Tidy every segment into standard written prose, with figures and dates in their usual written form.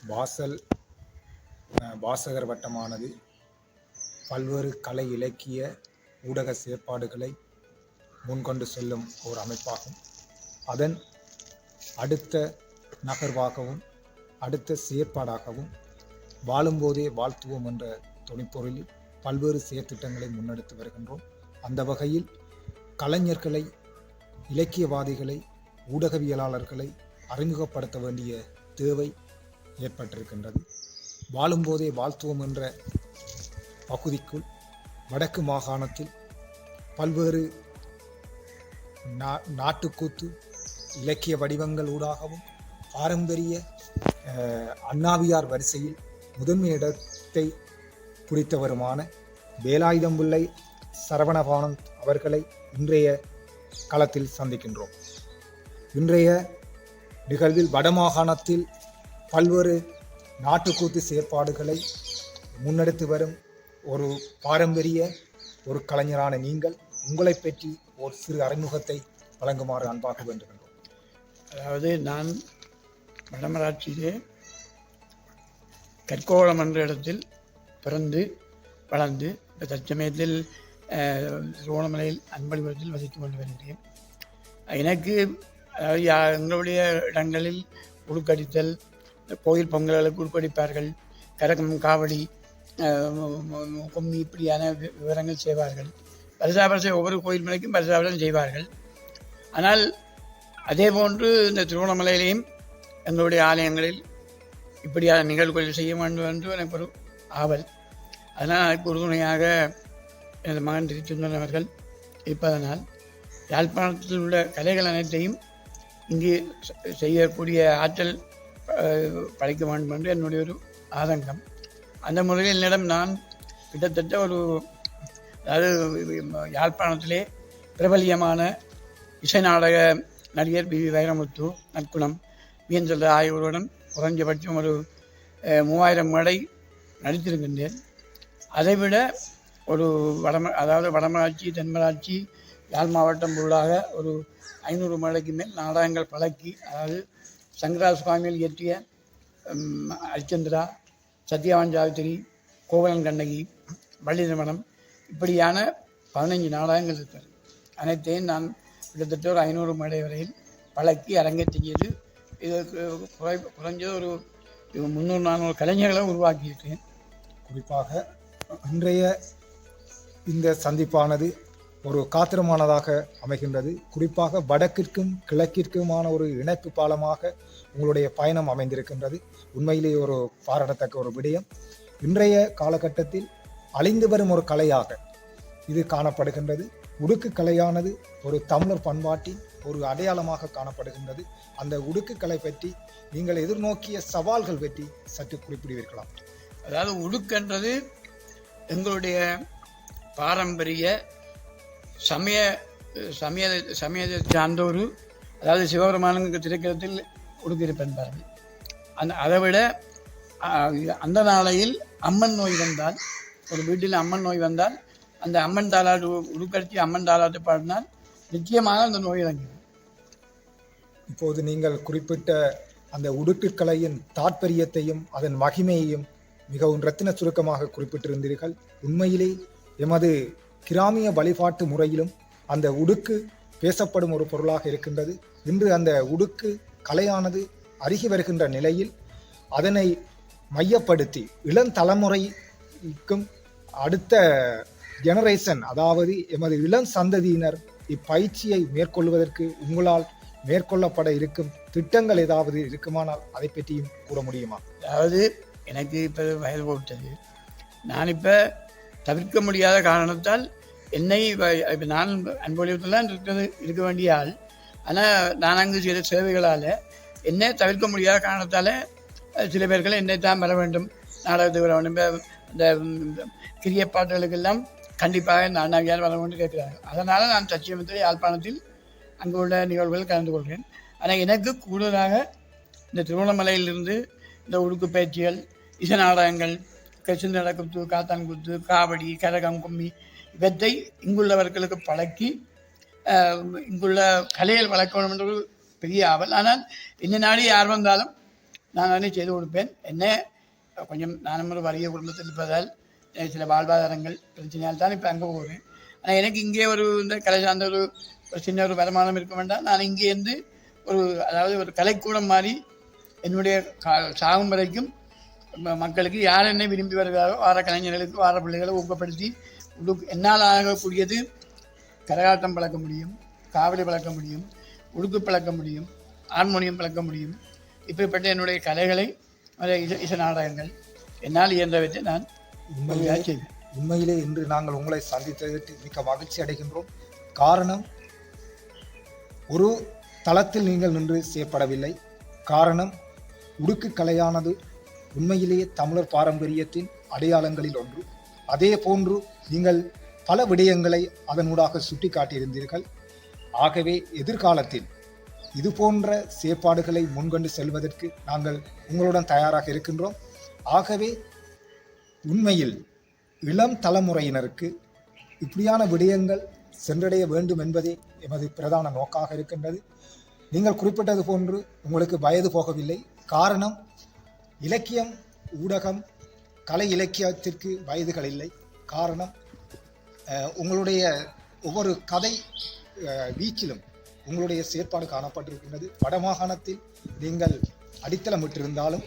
வாசல் வாசகர் வட்டமானது பல்வேறு கலை இலக்கிய ஊடக செயற்பாடுகளை முன்கொண்டு செல்லும் ஒரு அமைப்பாகும். அதன் அடுத்த நகர்வாகவும் அடுத்த செயற்பாடாகவும் வாழும்போதே வாழ்த்துவோம் என்ற துணைப்பொருளில் பல்வேறு செயற்திட்டங்களை முன்னெடுத்து வருகின்றோம். அந்த வகையில் கலைஞர்களை, இலக்கியவாதிகளை, ஊடகவியலாளர்களை அறிமுகப்படுத்த வேண்டிய தேவை ஏற்பட்டிருக்கின்றது. வாழும்போதே வாழ்த்துவோம் என்ற பகுதிக்குள் வடக்கு மாகாணத்தில் பல்வேறு நாட்டுக்கூத்து இலக்கிய வடிவங்கள் ஊடாகவும் பாரம்பரிய அண்ணாவியார் வரிசையில் முதன்மை இடத்தை பிடித்தவருமான வேலாயுதம்பிள்ளை சரவணபவன் அவர்களை இன்றைய களத்தில் சந்திக்கின்றோம். இன்றைய நிகழ்வில் வடமாகாணத்தில் பல்வேறு நாட்டுக்கூத்து செயற்பாடுகளை முன்னெடுத்து வரும் ஒரு பாரம்பரிய ஒரு கலைஞரான நீங்கள் உங்களை பற்றி ஒரு சிறு அறிமுகத்தை வழங்குமாறு அன்பாக வேண்டுகின்றோம். அதாவது நான் வடமராட்சியிலே கற்கோளம் என்ற இடத்தில் பிறந்து வளர்ந்து இப்போ தற்சமயத்தில் திருவோணமலையில் அன்பளிபுரத்தில் வசித்து கொண்டு வருகிறேன். எனக்கு எங்களுடைய இடங்களில் உடுக்கடித்தல், கோயில் பொங்கல்களுக்கு உடுக்கடிப்பார்கள், கரகம், காவடி, கொம்மி இப்படியான விவரங்கள் செய்வார்கள். வருஷா ஒவ்வொரு கோயில் மலைக்கும் வருஷாவரம் செய்வார்கள். ஆனால் அதே போன்று இந்த திருவோணமலையிலேயும் எங்களுடைய ஆலயங்களில் இப்படியான நிகழ்வுகள் செய்ய வேண்டும் என்று எனக்கு ஒரு ஆவல். அதனால் அதுக்கு உறுதுணையாக எனது மகன் திருச்செந்தன் அவர்கள் இருப்பதனால் யாழ்ப்பாணத்தில் உள்ள கலைகள் அனைத்தையும் இங்கு செய்யக்கூடிய ஆற்றல் படைக்க வேண்டும் என்று என்னுடைய ஒரு ஆதங்கம். அந்த முறையில் என்னிடம் நான் கிட்டத்தட்ட அதாவது யாழ்ப்பாணத்திலே பிரபலியமான இசை நாடக நடிகர் பி வைரமுத்து, நற்குணம், வியன்செல்ற ஆகியோருடன் குறைஞ்சபட்சம் ஒரு 3000 மேடை நடித்திருக்கின்றேன். அதைவிட ஒரு அதாவது வடமராட்சி, தென்மராட்சி, யாழ் மாவட்டம் உள்ளாக ஒரு 500 மேடைக்கு மேல் நாடகங்கள் பழக்கி, அதாவது சங்கரா சுவாமியில் இயற்றிய அரிச்சந்திரா, சத்யவான் சாவித்திரி, கோவலன் கண்ணகி, வள்ளி திருமணம் இப்படியான 15 நாடகங்கள் இருக்கிறது. அனைத்தையும் நான் கிட்டத்தட்ட ஒரு 500 மேடை வரையில் பழக்கி அரங்கேற்றியது. இதற்கு குறைஞ்சது ஒரு 300-400 கலைஞர்களை உருவாக்கியிருக்கேன். குறிப்பாக இன்றைய இந்த சந்திப்பானது ஒரு காத்திரமானதாக அமைகின்றது. குறிப்பாக வடக்கிற்கும் கிழக்கிற்குமான ஒரு இணைப்பு பாலமாக உங்களுடைய பயணம் அமைந்திருக்கின்றது. உண்மையிலேயே ஒரு பாராட்டத்தக்க ஒரு விடயம். இன்றைய காலகட்டத்தில் அழிந்து வரும் ஒரு கலையாக இது காணப்படுகின்றது. உடுக்கு கலையானது ஒரு தமிழர் பண்பாட்டின் ஒரு அடையாளமாக காணப்படுகின்றது. அந்த உடுக்கு கலை பற்றி நீங்கள் எதிர்நோக்கிய சவால்கள் பற்றி சற்று குறிப்பிடுவீர்களா? அதாவது உடுக்கன்றது எங்களுடைய பாரம்பரிய சமயத்தை சார்ந்த ஒரு, அதாவது சிவபெருமானுக்கு திரைக்கலத்தில் உடுக்கிருப்பென்பார்கள். அதை விட அந்த நாளையில் அம்மன் நோய் வந்தால், ஒரு வீட்டில் அம்மன் நோய் வந்தால் அந்த அம்மன் தாலாட்டு உடுக்கடித்து அம்மன் தாலாட்டு பாடினால் நிச்சயமாக அந்த நோய் இறங்கும். இப்போது நீங்கள் குறிப்பிட்ட அந்த உடுக்கு கலையின் தாற்பயத்தையும் அதன் மகிமையையும் மிகவும் இரத்தின சுருக்கமாக குறிப்பிட்டிருந்தீர்கள். உண்மையிலே எமது கிராமிய வழிபாட்டு முறையிலும் அந்த உடுக்கு பேசப்படும் ஒரு பொருளாக இருக்கின்றது. இன்று அந்த உடுக்கு கலையானது அருகி வருகின்ற நிலையில் அதனை மையப்படுத்தி இளந்தலைமுறைக்கும் அடுத்த ஜெனரேஷன், அதாவது எமது இளம் சந்ததியினர் இப்பயிற்சியை மேற்கொள்வதற்கு உங்களால் மேற்கொள்ளப்பட இருக்கும் திட்டங்கள் ஏதாவது இருக்குமானால் அதை பற்றியும் கூற முடியுமா? அதாவது எனக்கு இப்போ வயது போட்டது. நான் இப்போ தவிர்க்க முடியாத காரணத்தால் என்னை இப்போ நான் அன்பொழியத்தில் இருக்க வேண்டிய ஆள். ஆனால் நான் அங்கு சில சேவைகளால் என்னை தவிர்க்க முடியாத காரணத்தால் சில பேர்கள் என்னை தான் வர வேண்டும், நாடகத்துக்கு வர வேண்டும், இந்த கிரிய பாட்டுகளுக்கெல்லாம் கண்டிப்பாக நான் யார் வர வேண்டும் கேட்குறாங்க. அதனால் நான் சத்தியமத்தில் யாழ்ப்பாணத்தில் அங்கு உள்ள நிகழ்வுகள் கலந்து கொள்கிறேன். ஆனால் எனக்கு கூடுதலாக இந்த திருவண்ணாமலையிலிருந்து இந்த உடுக்கு பயிற்சிகள், இசை நாடகங்கள், சிந்து நடக்குத்து, காத்தான் குத்து, காவடி, கரகம், கும்மி இவற்றை இங்குள்ளவர்களுக்கு பழக்கி இங்குள்ள கலையில் வளர்க்க வேண்டும் என்ற ஒரு பெரிய ஆவல். ஆனால் இந்த நாடு யார் வந்தாலும் நான் நானே செய்து கொடுப்பேன். என்ன கொஞ்சம் நானும் ஒரு வறிய குடும்பத்தில் இருப்பதால் சில வாழ்வாதாரங்கள் பிரச்சனையால் தான் இப்போ அங்கே போகிறேன். ஆனால் எனக்கு இங்கே ஒரு இந்த கலை சார்ந்த ஒரு சின்ன ஒரு வருமானம் இருக்க வேண்டாம். நான் இங்கே இருந்து அதாவது ஒரு கலைக்கூடம் மாதிரி என்னுடைய சாகும் வரைக்கும் மக்களுக்கு யார் என்னை விரும்பி வருகிறாரோ வார கலைஞர்களுக்கு வார பிள்ளைகளை ஊக்கப்படுத்தி என்னால் ஆகக்கூடியது கரகாட்டம் பழக்க முடியும், காவடி பழக்க முடியும், உடுக்கு பழக்க முடியும், ஹார்மோனியம் பழக்க முடியும். இப்படிப்பட்ட என்னுடைய கலைகளை இசை நாடகங்கள் என்னால் இயன்றவற்றை நான் செய்வேன். உண்மையிலே இன்று நாங்கள் உங்களை சந்தித்ததற்கு மிக்க மகிழ்ச்சி அடைகின்றோம். காரணம், ஒரு தளத்தில் நீங்கள் நின்று செய்யப்படவில்லை. காரணம், உடுக்கு கலையானது உண்மையிலேயே தமிழர் பாரம்பரியத்தின் அடையாளங்களில் ஒன்று. அதே போன்று நீங்கள் பல விடயங்களை அதனூடாக சுட்டி காட்டியிருந்தீர்கள். ஆகவே எதிர்காலத்தில் இது போன்ற செயற்பாடுகளை முன்கொண்டு செல்வதற்கு நாங்கள் உங்களுடன் தயாராக இருக்கின்றோம். ஆகவே உண்மையில் இளம் தலைமுறையினருக்கு இப்படியான விடயங்கள் சென்றடைய வேண்டும் என்பதே எமது பிரதான நோக்காக இருக்கின்றது. நீங்கள் குறிப்பிட்டது போன்று உங்களுக்கு வயது போகவில்லை. காரணம், இலக்கியம், ஊடகம், கலை இலக்கியத்திற்கு வயதுகள் இல்லை. காரணம், உங்களுடைய ஒவ்வொரு கதை வீச்சிலும் உங்களுடைய செயற்பாடு காணப்பட்டிருக்கின்றது. வடமாகாணத்தில் நீங்கள் அடித்தளமிட்டிருந்தாலும்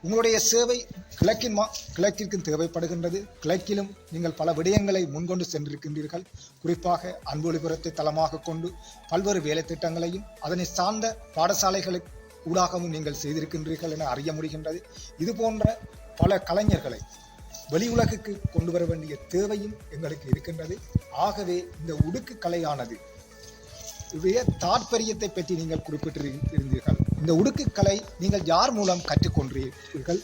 உங்களுடைய சேவை கிழக்கிற்கும் தேவைப்படுகின்றது. கிழக்கிலும் நீங்கள் பல விடயங்களை முன்கொண்டு சென்றிருக்கின்றீர்கள். குறிப்பாக அன்பொழிபுரத்தை தளமாக கொண்டு பல்வேறு வேலை திட்டங்களையும் அதனை சார்ந்த பாடசாலைகளுக்கு ஊடாகவும் நீங்கள் செய்திருக்கின்றீர்கள் என அறிய முடிகின்றது. இது போன்ற பல கலைஞர்களை வெளி உலகுக்கு கொண்டு வர வேண்டிய தேவையும் எங்களுக்கு இருக்கின்றது. ஆகவே இந்த உடுக்கு கலையானது இவைய தாற்பயத்தை பற்றி நீங்கள் குறிப்பிட்டிருந்தீர்கள். இந்த உடுக்கு கலை நீங்கள் யார் மூலம் கற்றுக்கொண்டீர்கள்?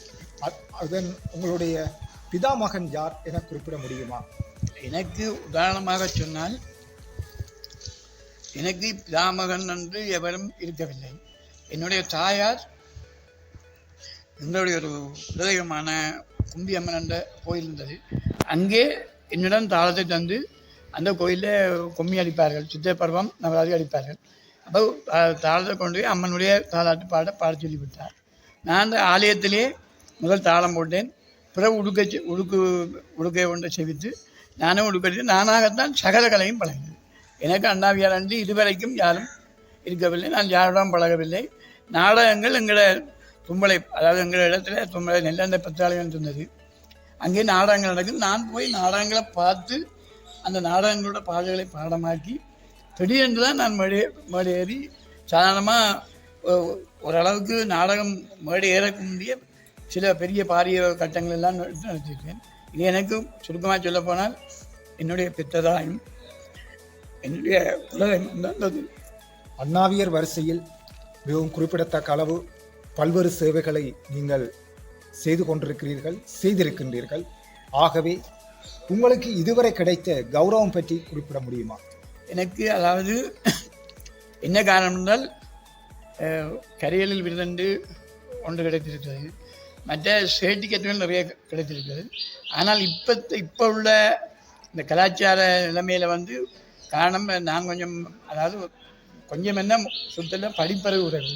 அதன் உங்களுடைய பிதாமகன் யார் என குறிப்பிட முடியுமா? எனக்கு உதாரணமாக சொன்னால், எனக்கு பிதாமகன் என்று எவரும் இருக்கவில்லை. என்னுடைய தாயார் எங்களுடைய ஒரு உதயமான கும்பியம்மன் என்ற கோயில் இருந்தது. அங்கே என்னிடம் தாளத்தை தந்து அந்த கோயிலில் கொம்மி அடிப்பார்கள், சித்திரை பருவம் நவராத்திரி அடிப்பார்கள். அப்போ தாளத்தை கொண்டு போய் அம்மனுடைய தாளாட்டு பாட சொல்லிவிட்டார். நான் அந்த ஆலயத்திலே முதல் தாளம் போட்டேன். பிறகு உடுக்கை ஒன்றை செவித்து நானும் உடுக்கடித்து நானாகத்தான் சகல கலையும் பழகினேன். எனக்கு அண்ணாவியார் அன்று இதுவரைக்கும் யாரும் இருக்கவில்லை. நான் யாருடன் பழகவில்லை. நாடகங்கள் எங்களை தும்பளை, அதாவது எங்கள் இடத்துல தும்பளை நெல்லண்டை பத்தாலயம் இருந்தது. அங்கே நாடகங்கள் நடக்குது. நான் போய் நாடகங்களை பார்த்து அந்த நாடகங்களோட பாடல்களை பாடமாக்கி திடீரென்று தான் நான் மேடை ஏறி சாதாரணமாக ஓரளவுக்கு நாடகம் மேடை ஏறக்கூடிய சில பெரிய பாரிய கட்டங்கள் எல்லாம் நடத்தியிருக்கேன். இது எனக்கு சுருக்கமாக சொல்ல போனால் என்னுடைய பெற்றதாயும் என்னுடைய குலதெய்வம் தான். அண்ணாவியர் வரிசையில் மிகவும் குறிப்பிடத்தக்க அளவு பல்வேறு சேவைகளை நீங்கள் செய்திருக்கின்றீர்கள். ஆகவே உங்களுக்கு இதுவரை கிடைத்த கௌரவம் பற்றி குறிப்பிட முடியுமா? எனக்கு அதாவது என்ன காரணம் என்றால், கரியலில் விருதண்டு ஒன்று கிடைத்திருக்கிறது, மற்ற சர்டிஃபிகேட்டுகள் நிறைய கிடைத்திருக்கிறது. ஆனால் இப்போ உள்ள இந்த கலாச்சார நிலைமையில் காரணம் நான் கொஞ்சம், அதாவது கொஞ்சம் என்ன சுத்தத்தில் படிப்பறிவு உறவு.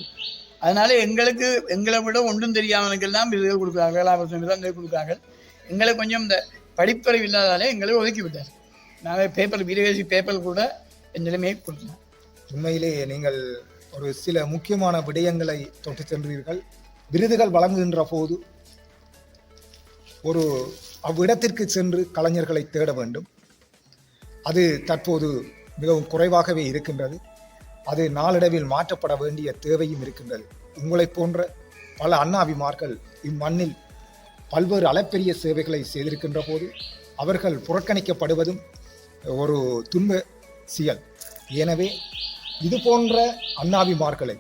அதனால எங்களை விட ஒன்றும் தெரியாதவனுக்கெல்லாம் விருதுகள் கொடுக்குறார்கள், விருதுகள் கொடுக்குறார்கள். எங்களை கொஞ்சம் இந்த படிப்பறிவு இல்லாதாலே எங்களை ஒதுக்கி விட்டார். நாங்கள் விதேசி பேப்பர் கூட என் நிலைமையை கொடுத்தோம். உண்மையிலேயே நீங்கள் ஒரு சில முக்கியமான விடயங்களை தொட்டு சென்றீர்கள். விருதுகள் வழங்குகின்ற போது ஒரு அவ்விடத்திற்கு சென்று கலைஞர்களை தேட வேண்டும். அது தற்போது மிகவும் குறைவாகவே இருக்கின்றது. அது நாளடைவில் மாற்றப்பட வேண்டிய தேவையும் இருக்கின்றது. உங்களை போன்ற பல அண்ணாவிமார்கள் இம்மண்ணில் பல்வேறு அளப்பெரிய சேவைகளை செய்திருக்கின்ற போது அவர்கள் புறக்கணிக்கப்படுவதும் ஒரு துன்ப செயல். எனவே இது போன்ற அண்ணாவிமார்களை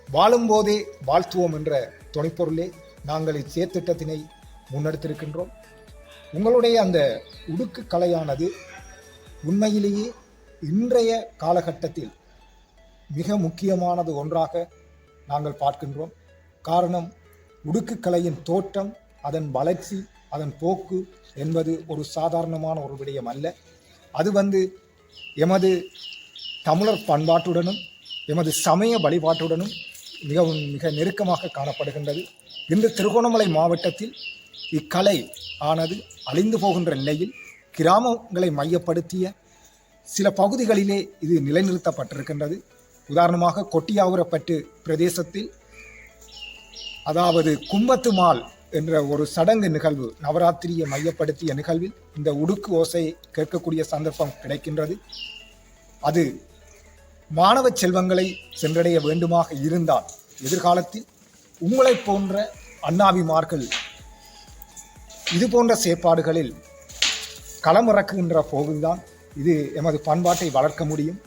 வாழும்போதே வாழ்த்துவோம் என்ற துணைப்பொருளே நாங்கள் இச்செயற்திட்டத்தினை முன்னெடுத்திருக்கின்றோம். உங்களுடைய அந்த உடுக்கு கலையானது உண்மையிலேயே இன்றைய காலகட்டத்தில் மிக முக்கியமானது ஒன்றாக நாங்கள் பார்க்கின்றோம். காரணம், உடுக்கு கலையின் தோற்றம், அதன் வளர்ச்சி, அதன் போக்கு என்பது ஒரு சாதாரணமான ஒரு விடயம் அல்ல. அது எமது தமிழர் பண்பாட்டுடனும் எமது சமய வழிபாட்டுடனும் மிக நெருக்கமாக காணப்படுகின்றது. இன்று திருகோணமலை மாவட்டத்தில் இக்கலை ஆனது அழிந்து போகின்ற நிலையில் கிராமங்களை மையப்படுத்திய சில பகுதிகளிலே இது நிலைநிறுத்தப்பட்டிருக்கின்றது. உதாரணமாக கொட்டியாவுரப்பட்டு பிரதேசத்தில், அதாவது கும்பத்து மால் என்ற ஒரு சடங்கு நிகழ்வு, நவராத்திரியை மையப்படுத்திய நிகழ்வில் இந்த உடுக்கு ஓசையை கேட்கக்கூடிய சந்தர்ப்பம் கிடைக்கின்றது. அது மாணவ செல்வங்களை சென்றடைய வேண்டுமாக இருந்தால் எதிர்காலத்தில் உங்களை போன்ற அண்ணாவிமார்கள் இது போன்ற செயற்பாடுகளில் களமிறக்குகின்ற போதுதான் இது எமது பண்பாட்டை வளர்க்க முடியும்.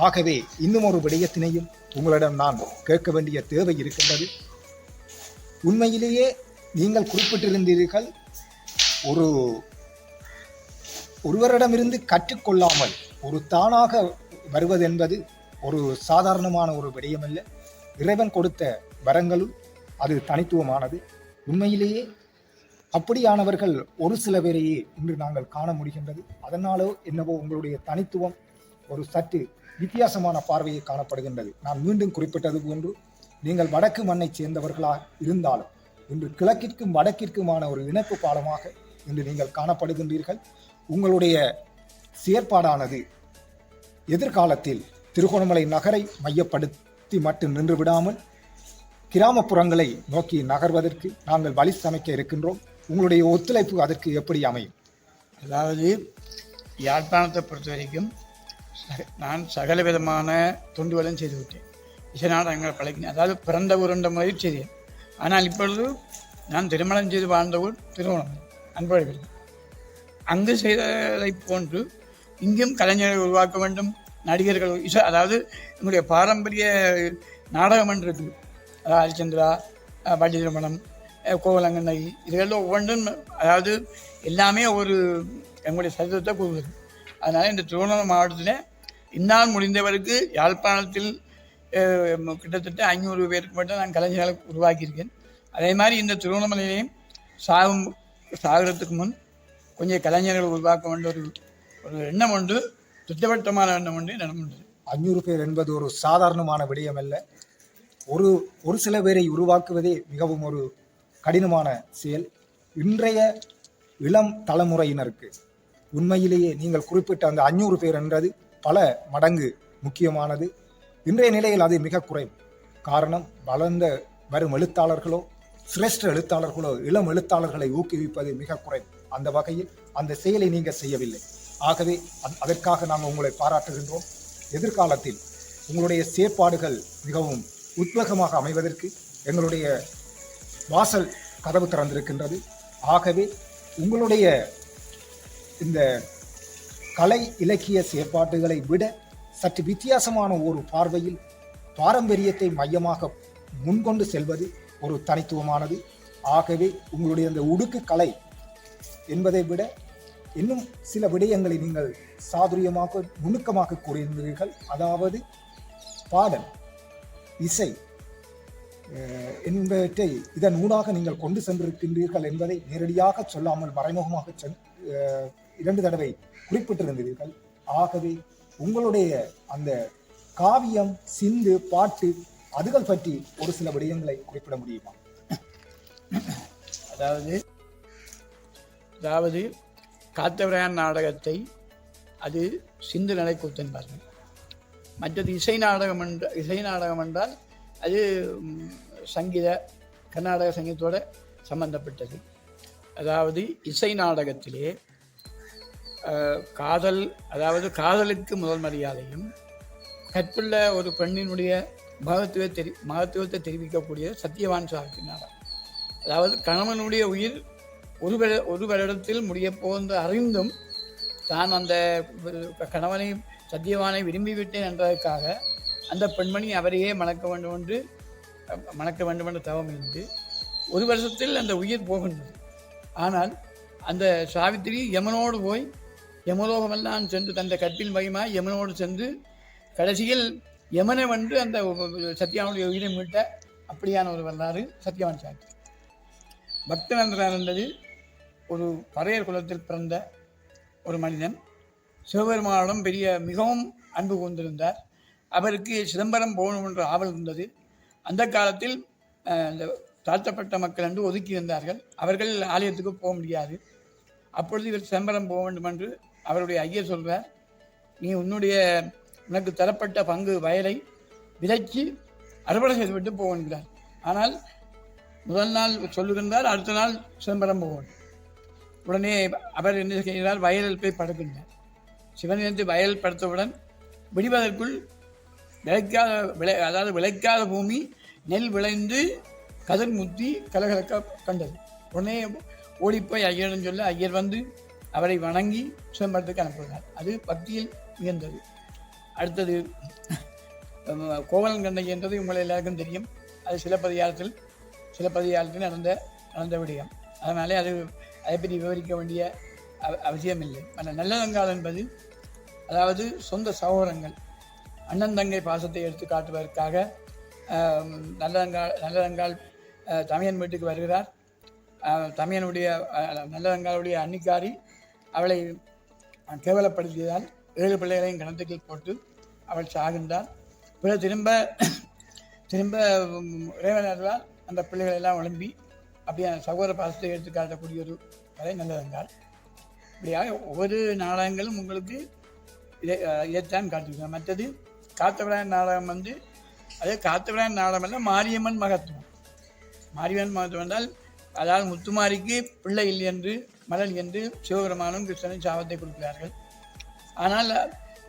ஆகவே இன்னும் ஒரு விடயத்தினையும் உங்களிடம் நான் கேட்க வேண்டிய தேவை இருக்கின்றது. உண்மையிலேயே நீங்கள் குறிப்பிட்டிருந்தீர்கள், ஒருவரிடமிருந்து கற்றுக்கொள்ளாமல் ஒரு தானாக வருவது என்பது ஒரு சாதாரணமான ஒரு விடயமல்ல. இறைவன் கொடுத்த வரங்களுள் அது தனித்துவமானது. உண்மையிலேயே அப்படியானவர்கள் ஒரு சில பேரையே இன்று நாங்கள் காண முடிகின்றது. அதனாலோ என்னவோ உங்களுடைய தனித்துவம் ஒரு சற்று வித்தியாசமான பார்வையை காணப்படுகின்றது. நான் மீண்டும் குறிப்பிட்டது போன்று நீங்கள் வடக்கு மண்ணை சேர்ந்தவர்களாக இருந்தாலும் இன்று கிழக்கிற்கும் வடக்கிற்குமான ஒரு இணைப்பு பாலமாக இன்று நீங்கள் காணப்படுகின்றீர்கள். உங்களுடைய செயற்பாடானது எதிர்காலத்தில் திருகோணமலை நகரை மையப்படுத்தி மட்டும் நின்று விடாமல் கிராமப்புறங்களை நோக்கி நகர்வதற்கு நாங்கள் வழி சமைக்க இருக்கின்றோம். உங்களுடைய ஒத்துழைப்பு அதற்கு எப்படி அமையும்? அதாவது யாழ்ப்பாணத்தை பொறுத்த வரைக்கும் நான் சகல விதமான தொண்டுகளும் செய்து விட்டேன். இசை நாடகங்களை பழகினேன். அதாவது பிறந்த ஊருன்ற முறையில் செய்தேன். ஆனால் இப்பொழுது நான் திருமணம் செய்து வாழ்ந்த ஊர் திருவண்ணாமலை அன்பழகன். அங்கு செய்ததை போன்று இங்கும் கலைஞர்களை உருவாக்க வேண்டும். நடிகர்கள் அதாவது என்னுடைய பாரம்பரிய நாடகம் என்று இருக்குது. அதாவது ஹரிச்சந்திரா, பள்ளி திருமணம், கோவலங்கண்ணை, இதுகளில் ஒவ்வொன்றும் அதாவது எல்லாமே ஒரு எங்களுடைய சரித்திரத்தை கூறுவது. அதனால் இந்த திருவண்ணாமலை மாவட்டத்தில் இந்நாள் முடிந்தவருக்கு யாழ்ப்பாணத்தில் கிட்டத்தட்ட 500 பேருக்கு மட்டும் நான் கலைஞர்களை உருவாக்கியிருக்கேன். அதே மாதிரி இந்த திருவண்ணாமலையிலையும் சாகிறதுக்கு முன் கொஞ்சம் கலைஞர்கள் உருவாக்க வேண்டிய ஒரு எண்ணம் உண்டு, திட்டவட்டமான எண்ணம் உண்டு, நடமுண்டு. 500 பேர் என்பது ஒரு சாதாரணமான விடயம் அல்ல. ஒரு சில பேரை உருவாக்குவதே மிகவும் ஒரு கடினமான செயல். இன்றைய இளம் தலைமுறையினருக்கு உண்மையிலேயே நீங்கள் குறிப்பிட்ட அந்த 500 பேர் என்றது பல மடங்கு முக்கியமானது. இன்றைய நிலையில் அது மிக குறைவு. காரணம், வளர்ந்த வரும் எழுத்தாளர்களோ சிரேஷ்ட எழுத்தாளர்களோ இளம் எழுத்தாளர்களை ஊக்குவிப்பது மிக குறைவு. அந்த வகையில் அந்த செயலை நீங்கள் செய்யவில்லை. ஆகவே அதற்காக நாங்கள் உங்களை பாராட்டுகின்றோம். எதிர்காலத்தில் உங்களுடைய செயற்பாடுகள் மிகவும் உத்வேகமாக அமைவதற்கு எங்களுடைய வாசல் கதவு திறந்திருக்கின்றது. ஆகவே உங்களுடைய இந்த கலை இலக்கிய செயற்பாடுகளை விட சற்று வித்தியாசமான ஒரு பார்வையில் பாரம்பரியத்தை மையமாக முன்கொண்டு செல்வது ஒரு தனித்துவமானது. ஆகவே உங்களுடைய அந்த உடுக்கு கலை என்பதை விட இன்னும் சில விடயங்களை நீங்கள் சாதுரியமாக நுணுக்கமாக கூறியிருந்தீர்கள். அதாவது பாடல், இசை என்பவற்றை இதன் ஊடாக நீங்கள் கொண்டு சென்றிருக்கின்றீர்கள் என்பதை நேரடியாக சொல்லாமல் மறைமுகமாக 2 தடவை குறிப்பிட்டிருந்தீர்கள். ஆகவே உங்களுடைய அந்த காவியம், சிந்து, பாட்டு அதுகள் பற்றி ஒரு சில விடயங்களை குறிப்பிட முடியுமா? அதாவது காத்தவராயன் நாடகத்தை அது சிந்து நடைக்கூத்து என்பார்கள். மற்றது இசை நாடகம் என்றால் அது சங்கீத கர்நாடக சங்கீதத்தோடு சம்பந்தப்பட்டது. அதாவது இசை நாடகத்திலே காதல், அதாவது காதலுக்கு முதல் மரியாதையும் கற்புள்ள ஒரு பெண்ணினுடைய மகத்துவத்தை தெரிவிக்கக்கூடிய சத்தியவான் சாகித்ய நாடகம். அதாவது கணவனுடைய உயிர் ஒரு வருடத்தில் முடிய போன்று அறிந்தும் தான் அந்த கணவனை சத்தியவானை விரும்பிவிட்டேன் என்றதற்காக அந்த பெண்மணி அவரையே மணக்க வேண்டும் என்று தவம் இருந்து 1 வருஷத்தில் அந்த உயிர் போகின்றது. ஆனால் அந்த சாவித்திரி யமனோடு போய் யமலோகமெல்லாம் சென்று தந்த கற்பின் மகிமாய் யமனோடு சென்று கடைசியில் யமனை வந்து அந்த சத்தியாவனுடைய உயிரை மீட்ட அப்படியான ஒரு வரலாறு சத்தியவான் சாவித்திரி. பக்தநந்தனார் என்பது ஒரு பறையர் குலத்தில் பிறந்த ஒரு மனிதன். சிவபெருமானிடம் மிகவும் அன்பு கொண்டிருந்தார். அவருக்கு சிதம்பரம் போகணும் என்ற ஆவல் இருந்தது. அந்த காலத்தில் இந்த தாழ்த்தப்பட்ட மக்கள் என்று ஒதுக்கி இருந்தார்கள். அவர்கள் ஆலயத்துக்கு போக முடியாது. அப்பொழுது இவர் சிதம்பரம் போக வேண்டும் என்று அவருடைய ஐயர் சொல்கிறார், நீ உனக்கு தரப்பட்ட பங்கு வயலை விதைச்சு அறுவடை செய்துவிட்டு போகிறார். ஆனால் முதல் நாள் சொல்லுகின்றார், அடுத்த நாள் சிதம்பரம் போவார். உடனே அவர் என்ன செய்கிறார், வயலில் போய் படுக்கின்றார். சிவனிலிருந்து வயல் படுத்தவுடன் விடுவதற்குள் விளைக்காத பூமி நெல் விளைந்து கதிர் முத்தி கலகலக்க கண்டது. உடனே ஓடிப்போய் ஐயரிடம் சொல்ல ஐயர் வந்து அவரை வணங்கி சிதம்பரத்துக்கு அனுப்புகிறார். அது பக்தியில் உயர்ந்தது. அடுத்தது கோவலன் கண்ணகி என்றது உங்களை எல்லாருக்கும் தெரியும். அது சிலப்பதிகாரத்தில் நடந்த விடயம். அதனாலே அதை பற்றி விவரிக்க வேண்டிய அவசியமில்லை. நல்லதங்கால் என்பது அதாவது சொந்த சகோதரங்கள் அண்ணன் தங்கை பாசத்தை எடுத்து காட்டுவதற்காக நல்லதங்கால் தமையன் வீட்டுக்கு வருகிறார். நல்லதங்காலுடைய அன்னிக்காரி அவளை கேவலப்படுத்தியதால் 7 பிள்ளைகளையும் கிணத்துக்கு போட்டு அவள் சாகின்றாள். பிறகு திரும்ப இறைவனர்களால் அந்த பிள்ளைகள் எல்லாம் எழும்பி அப்படியே சகோதர பாசத்தை எடுத்து காட்டக்கூடிய ஒரு கதை நல்லதங்கால். இப்படியாக ஒவ்வொரு நாடகங்களும் உங்களுக்கு இதைத்தான் காட்டுகிறார். மற்றது காத்தவராயன் நாடகம் வந்து அதே காத்தவராயன் நாடகம் எல்லாம் மாரியம்மன் மகத்துவம். மாரியம்மன் மகத்துவம் என்றால் அதாவது முத்துமாரிக்கு பிள்ளை இல்லை என்று மலர் என்று சிவபெருமானும் கிருஷ்ணனும் சாபத்தை கொடுக்கிறார்கள். ஆனால்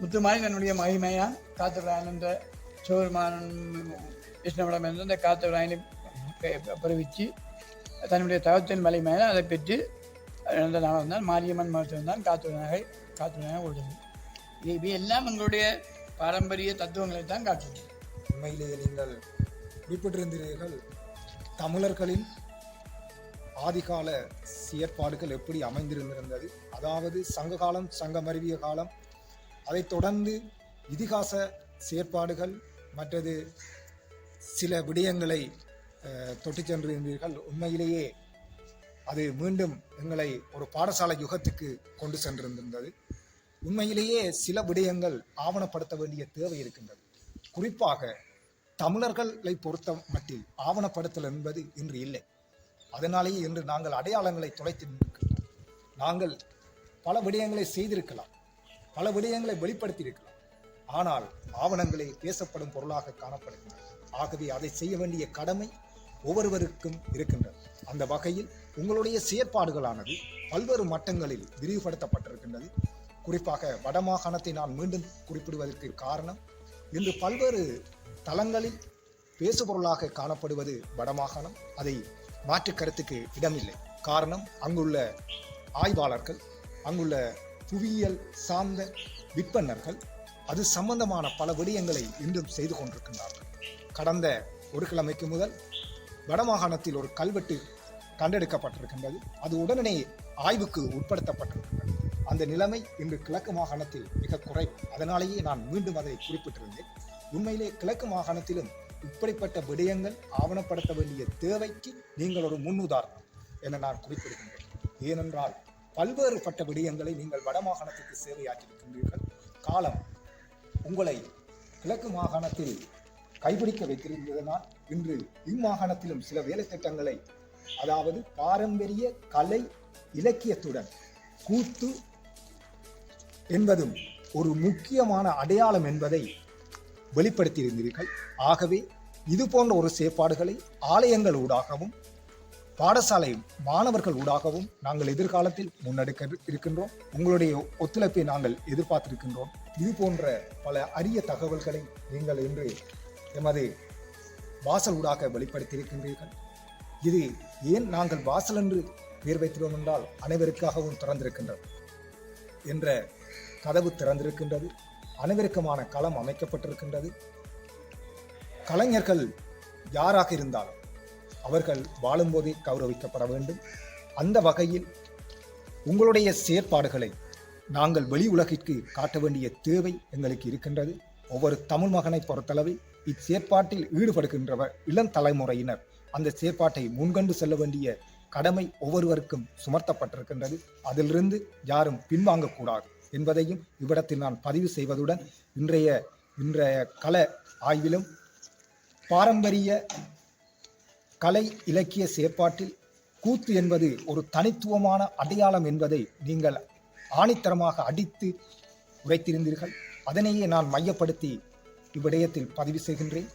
முத்துமாரி தன்னுடைய மகிமையால் காத்தவராயன் என்ற சிவபெருமானும் கிருஷ்ணவிடம் என்ற அந்த காத்தவராயனை பிறவிச்சு தன்னுடைய தவத்தின் வலிமையை அதை பெற்று நடந்த நாளம் தான் மாரியம்மன் மகத்துவம் தான் காத்தவராயனாக உள்ளது. இவை எல்லாம் எங்களுடைய பாரம்பரிய தத்துவங்களை தான் காட்டுது. உண்மையிலேயே நீங்கள் குறிப்பிட்டிருந்தீர்கள் தமிழர்களின் ஆதிகால செயற்பாடுகள் எப்படி அமைந்திருந்திருந்தது. அதாவது சங்க காலம், சங்கமருவிய காலம், அதைத் தொடர்ந்து இதிகாச செயற்பாடுகள், மற்றது சில விடயங்களை தொட்டு சென்றிருந்தீர்கள். உண்மையிலேயே அது மீண்டும் எங்களை ஒரு பாடசாலை யுகத்துக்கு கொண்டு சென்றிருந்தது. உண்மையிலேயே சில விடயங்கள் ஆவணப்படுத்த வேண்டிய தேவை இருக்கின்றது. குறிப்பாக தமிழர்களை பொறுத்த மட்டில் ஆவணப்படுத்தல் என்பது இன்று இல்லை. அதனாலேயே இன்று நாங்கள் அடையாளங்களை தொலைத்து நிற்கிறோம். நாங்கள் பல விடயங்களை செய்திருக்கலாம், பல விடயங்களை வெளிப்படுத்தியிருக்கலாம். ஆனால் ஆவணங்களே பேசப்படும் பொருளாக காணப்படுகின்றன. ஆகவே அதை செய்ய வேண்டிய கடமை ஒவ்வொருவருக்கும் இருக்கின்றது. அந்த வகையில் உங்களுடைய செயற்பாடுகளானது பல்வேறு மட்டங்களில் விரிவுபடுத்தப்பட்டிருக்கின்றது. குறிப்பாக வடமாகாணத்தை நான் மீண்டும் குறிப்பிடுவதற்கு காரணம், இன்று பல்வேறு தளங்களில் பேசுபொருளாக காணப்படுவது வடமாகாணம். அதை மாற்று கருத்துக்கு இடமில்லை. காரணம், அங்குள்ள ஆய்வாளர்கள், அங்குள்ள புவியியல் சார்ந்த விற்பனர்கள் அது சம்பந்தமான பல விடயங்களை இன்றும் செய்து கொண்டிருக்கின்றார்கள். கடந்த ஒரு கிழமைக்கு முதல் வடமாகாணத்தில் ஒரு கல்வெட்டு கண்டெடுக்கப்பட்டிருக்கின்றது. அது உடனே ஆய்வுக்கு உட்படுத்தப்பட்டிருக்கின்றது. அந்த நிலைமை இன்று கிழக்கு மாகாணத்தில் மிக குறைவு. அதனாலேயே நான் மீண்டும் அதை குறிப்பிட்டிருந்தேன். உண்மையிலே கிழக்கு மாகாணத்திலும் இப்படிப்பட்ட விடயங்கள் ஆவணப்படுத்த வேண்டிய தேவைக்கு நீங்கள் ஒரு முன்னுதாரணம் என நான் குறிப்பிடுகின்றேன். ஏனென்றால் பல்வேறுபட்ட விடயங்களை நீங்கள் வடமாகாணத்துக்கு சேவையாற்றியிருக்கின்றீர்கள். காலம் உங்களை கிழக்கு மாகாணத்தில் கைப்பிடிக்க வைத்திருந்ததனால் இன்று இம்மாகாணத்திலும் சில வேலை திட்டங்களை, அதாவது பாரம்பரிய கலை இலக்கியத்துடன் கூத்து என்பதும் ஒரு முக்கியமான அடையாளம் என்பதை வெளிப்படுத்தியிருந்தீர்கள். ஆகவே இது போன்ற ஒரு செயற்பாடுகளை ஆலயங்கள் ஊடாகவும் பாடசாலை மாணவர்கள் ஊடாகவும் நாங்கள் எதிர்காலத்தில் முன்னெடுக்க இருக்கின்றோம். உங்களுடைய ஒத்துழைப்பை நாங்கள் எதிர்பார்த்திருக்கின்றோம். இது போன்ற பல அரிய தகவல்களை நீங்கள் இன்று எமது வாசல் ஊடாக வெளிப்படுத்தியிருக்கின்றீர்கள். இது ஏன் நாங்கள் வாசல் என்று பெயர் வைக்கிறோம் என்றால் அனைவருக்காகவும் திறந்திருக்கின்றது என்ற கதவு திறந்திருக்கின்றது. அனைவருக்குமான களம் அமைக்கப்பட்டிருக்கின்றது. கலைஞர்கள் யாராக இருந்தாலும் அவர்கள் வாழும்போதே கௌரவிக்கப்பட வேண்டும். அந்த வகையில் உங்களுடைய செயற்பாடுகளை நாங்கள் வெளி உலகிற்கு காட்ட வேண்டிய தேவை எங்களுக்கு இருக்கின்றது. ஒவ்வொரு தமிழ் மகனை பொறுத்தளவில் இச்செயற்பாட்டில் ஈடுபடுகின்றவர் இளம் தலைமுறையினர் அந்த செயற்பாட்டை முன்கொண்டு செல்ல வேண்டிய கடமை ஒவ்வொருவருக்கும் சுமர்த்தப்பட்டிருக்கின்றது. அதிலிருந்து யாரும் பின்வாங்கக்கூடாது என்பதையும் இவ்விடத்தில் நான் பதிவு செய்வதுடன் இன்றைய கள ஆய்விலும் பாரம்பரிய கலை இலக்கிய செயற்பாட்டில் கூத்து என்பது ஒரு தனித்துவமான அடையாளம் என்பதை நீங்கள் ஆணித்தரமாக அடித்து உரைத்திருந்தீர்கள். அதனையே நான் மையப்படுத்தி இவ்விடயத்தில் பதிவு செய்கின்றேன்.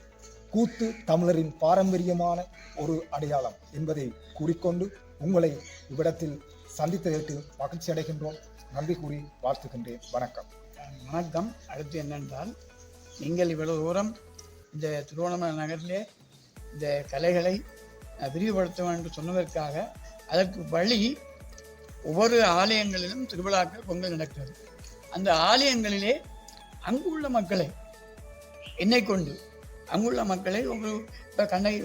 கூத்து தமிழரின் பாரம்பரியமான ஒரு அடையாளம் என்பதை கூறிக்கொண்டு உங்களை இவ்விடத்தில் சந்தித்ததற்கு மகிழ்ச்சி அடைகின்றோம். நன்றி கூறி வாழ்த்துகின்றேன். வணக்கம். வணக்கம். அடுத்து என்னென்றால், நீங்கள் இவ்வளவு தூரம் இந்த திருவண்ணாமலை நகரிலே இந்த கலைகளை விரிவுபடுத்த வேண்டும் என்று சொன்னதற்காக அதற்கு வழி ஒவ்வொரு ஆலயங்களிலும் திருவிழாக்கள் பொங்கல் நடக்கிறது. அந்த ஆலயங்களிலே அங்குள்ள மக்களை என்னை கொண்டு அங்குள்ள மக்களை ஒரு இப்போ கண்ணகி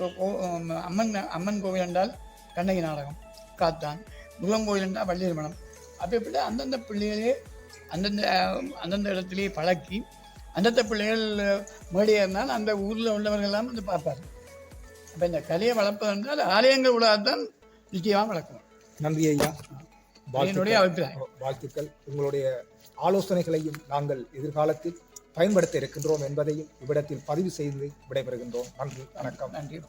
அம்மன் கோவில் என்றால் கண்ணகி நாடகம், காத்தான், முருகன் கோவில் என்றால் வள்ளியர்மணம், அப்படி அந்தந்த பிள்ளைகளே அந்தந்த இடத்திலேயே பழக்கி அந்தந்த பிள்ளைகள் மேடையேறினால் அந்த ஊரில் உள்ளவர்களெல்லாம் வந்து பார்ப்பார். அப்போ இந்த கலையை வளர்ப்பதென்றால் ஆலயங்கள் உள்ளதான் நிச்சயமாக வளர்க்கணும். நன்றி ஐயா. என்னுடைய அபிப்பிராயம். வாழ்த்துக்கள். உங்களுடைய ஆலோசனைகளையும் நாங்கள் எதிர்காலத்தில் பயன்படுத்த இருக்கின்றோம் என்பதையும் இவ்விடத்தில் பதிவு செய்து விடைபெறுகின்றோம். நன்றி. வணக்கம். நன்றி.